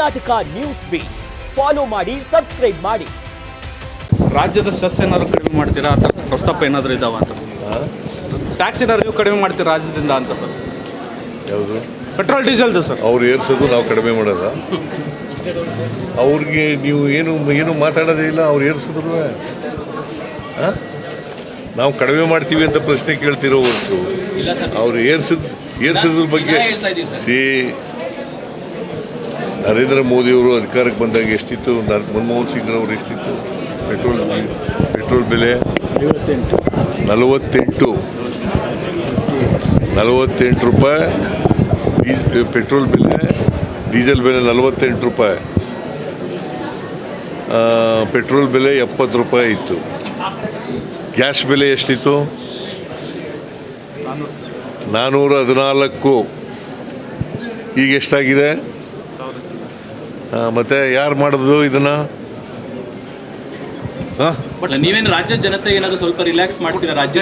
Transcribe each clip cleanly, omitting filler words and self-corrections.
Karnataka news beet follow ಮಾಡಿ, subscribe ಮಾಡಿ. ರಾಜ್ಯದ ಸೆಸ್ ಏನಾದ್ರು ಕಡಿಮೆ ಮಾಡ್ತೀರಾ ಅಥವಾ ಪ್ರಸ್ತಾಪ ಏನಾದರೂ ಇದಾವ ಅಂತ? ಟ್ಯಾಕ್ಸ್ ಏನಾದ್ರು ನೀವು ಕಡಿಮೆ ಮಾಡ್ತೀರಾ ರಾಜ್ಯದಿಂದ ಅಂತ ಸರ್? ಯಾವುದು? ಪೆಟ್ರೋಲ್ ಡೀಸೆಲ್ದು ಸರ್. ಅವ್ರು ಏರ್ಸೋದು ನಾವು ಕಡಿಮೆ ಮಾಡೋದ? ಅವ್ರಿಗೆ ನೀವು ಏನು ಮಾತಾಡೋದೇ ಇಲ್ಲ. ಅವ್ರು ಏರ್ಸಿದ್ರು ನಾವು ಕಡಿಮೆ ಮಾಡ್ತೀವಿ ಅಂತ ಪ್ರಶ್ನೆ ಕೇಳ್ತಿರೋ ಹೊರತು ಅವ್ರು ಏರ್ಸಿದ್ರ ಬಗ್ಗೆ ನರೇಂದ್ರ ಮೋದಿಯವರು ಅಧಿಕಾರಕ್ಕೆ ಬಂದಾಗ ಎಷ್ಟಿತ್ತು? ಮನಮೋಹನ್ ಸಿಂಗ್ರವರು ಎಷ್ಟಿತ್ತು ಪೆಟ್ರೋಲ್ ಬೆಲೆ? 48 ರೂಪಾಯಿ ಪೆಟ್ರೋಲ್ ಬೆಲೆ, ಡೀಸೆಲ್ ಬೆಲೆ 48 ರೂಪಾಯಿ, ಪೆಟ್ರೋಲ್ ಬೆಲೆ 70 ರೂಪಾಯಿ ಇತ್ತು. ಗ್ಯಾಸ್ ಬೆಲೆ ಎಷ್ಟಿತ್ತು? 414. ಈಗ ಎಷ್ಟಾಗಿದೆ? ಮತ್ತೆ ಯಾರು ಮಾಡೋದು ಇದನ್ನ? ನೀವೇನು ರಾಜ್ಯ ಜನತೆ ಏನಾದ್ರು ಸ್ವಲ್ಪ ರಿಲ್ಯಾಕ್ಸ್ ಮಾಡ್ತೀರಾ? ರಾಜ್ಯ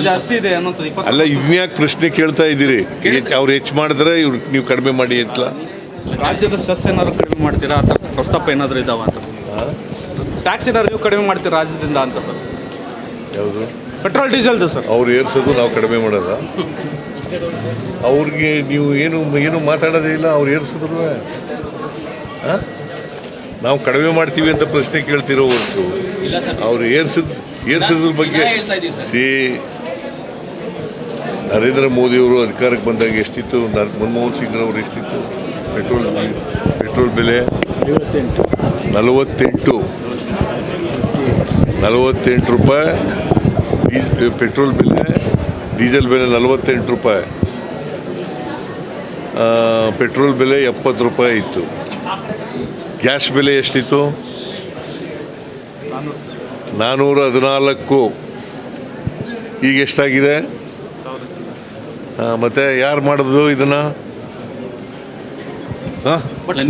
ಜಾಸ್ತಿ ಇದೆ ಅನ್ನೋದು ಅಲ್ಲ, ಇದ್ನ್ಯಾಕೆ ಪ್ರಶ್ನೆ ಕೇಳ್ತಾ ಇದ್ದೀರಿ? ಅವ್ರು ಹೆಚ್ಚು ಮಾಡಿದ್ರೆ ಇವ್ರು ನೀವು ಕಡಿಮೆ ಮಾಡಿ ಅಂತ. ರಾಜ್ಯದ ಸೆಸ್ ಏನಾದ್ರು ಕಡಿಮೆ ಮಾಡ್ತೀರಾ ಅಥವಾ ಪ್ರಸ್ತಾಪ ಏನಾದರೂ ಇದಾವ ಅಂತ? ಟ್ಯಾಕ್ಸ್ ಏನಾದ್ರು ನೀವು ಕಡಿಮೆ ಮಾಡ್ತೀರಾ ರಾಜ್ಯದಿಂದ ಅಂತ ಸರ್? ಯಾವುದು? ಪೆಟ್ರೋಲ್ ಡೀಸೆಲ್ದು ಸರ್. ಅವ್ರು ಏರ್ಸೋದು ನಾವು ಕಡಿಮೆ ಮಾಡೋದ? ಅವ್ರಿಗೆ ನೀವು ಏನು ಮಾತಾಡೋದೇ ಇಲ್ಲ. ಅವ್ರು ಏರ್ಸಿದ್ರು ನಾವು ಕಡಿಮೆ ಮಾಡ್ತೀವಿ ಅಂತ ಪ್ರಶ್ನೆ ಕೇಳ್ತಿರೋ ಹೊರತು ಅವ್ರು ಏರ್ಸಿದ್ರ ಬಗ್ಗೆ ನರೇಂದ್ರ ಮೋದಿಯವರು ಅಧಿಕಾರಕ್ಕೆ ಬಂದಾಗ ಎಷ್ಟಿತ್ತು? ಮನಮೋಹನ್ ಸಿಂಗ್ರವರು ಎಷ್ಟಿತ್ತು ಪೆಟ್ರೋಲ್ ಬೆಲೆ? 48 ರೂಪಾಯಿ ಪೆಟ್ರೋಲ್ ಬೆಲೆ, ಡೀಸೆಲ್ ಬೆಲೆ 48 ರೂಪಾಯಿ, ಪೆಟ್ರೋಲ್ ಬೆಲೆ 70 ರೂಪಾಯಿ ಇತ್ತು. ಗ್ಯಾಸ್ ಬೆಲೆ ಎಷ್ಟಿತ್ತು? 414. ಈಗ ಎಷ್ಟಾಗಿದೆ? ಮತ್ತೆ ಯಾರು ಮಾಡೋದು ಇದನ್ನ?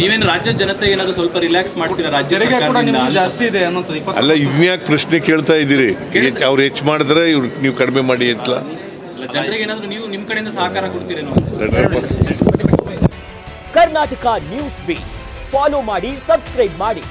ನೀವೇನು ರಾಜ್ಯ ಜನತೆ ಏನಾದ್ರು ಸ್ವಲ್ಪ ರಿಲ್ಯಾಕ್ಸ್ ಮಾಡ್ತೀರಾ? ರಾಜ್ಯ ಜಾಸ್ತಿ ಇದೆ ಅನ್ನೋದು ಅಲ್ಲ, ಇದ್ನ್ಯಾಕೆ ಪ್ರಶ್ನೆ ಕೇಳ್ತಾ ಇದ್ದೀರಿ? ಅವ್ರು ಹೆಚ್ಚು ಮಾಡಿದ್ರೆ ಇವ್ರು ನೀವು ಕಡಿಮೆ ಮಾಡಿ ಅಂತ. ಜನರಿಗೆ ಏನಾದ್ರು ನೀವು ನಿಮ್ಮ ಕಡೆಯಿಂದ ಸಹಕಾರ ಕೊಡ್ತೀರೇನೋ? ಕರ್ನಾಟಕ ನ್ಯೂಸ್ ಬೀಟ್ ಫಾಲೋ ಮಾಡಿ, ಸಬ್ಸ್ಕ್ರೈಬ್ ಮಾಡಿ.